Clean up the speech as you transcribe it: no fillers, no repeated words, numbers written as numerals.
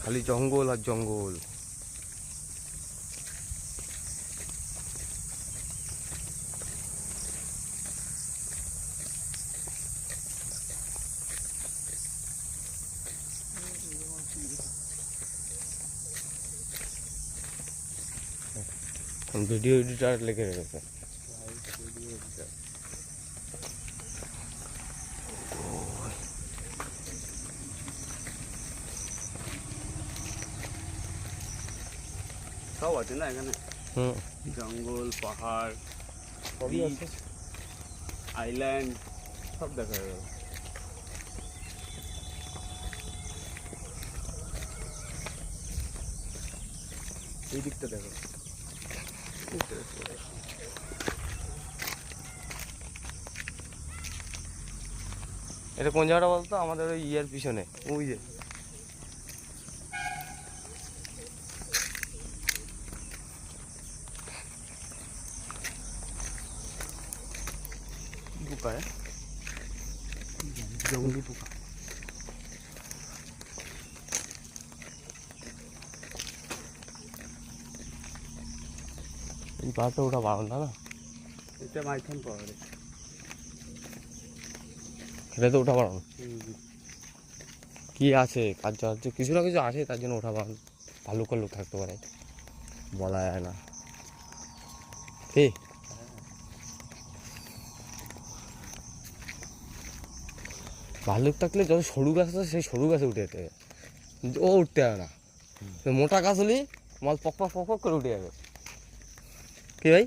খালি জঙ্গল আর জঙ্গল। ভিডিও এডিটার লিখে রেখেছে। সব আছে না এখানে, জঙ্গল, পাহাড়, আইল্যান্ড সব দেখা যাবে। এই দিকটা দেখো, এটা কোন জায়গাটা বলতো? আমাদের ওই ইয়ের পিছনে, ওই যে পোকা, জঙ্গলি পোকা। এই পাহাড়টা ওটা বাড়ান না, এটা মাইথন পাহাড়ে, এটা তো ওঠা বাড়ানো। কি আছে কাজ হচ্ছে, কিছু না কিছু আছে, তার জন্য ওঠা বাড়ানো। ভাল্লুক ফাল্লুক থাকতে পারে, বলা যায় না। কি ভাল্লুক থাকলে যত সরু গাছ আছে সেই সরু গাছে উঠে যেতে হবে, ও উঠতে হবে না। মোটা গাছ হলে মাল পক পক পক পক করে উঠে যাবে। কি ভাই?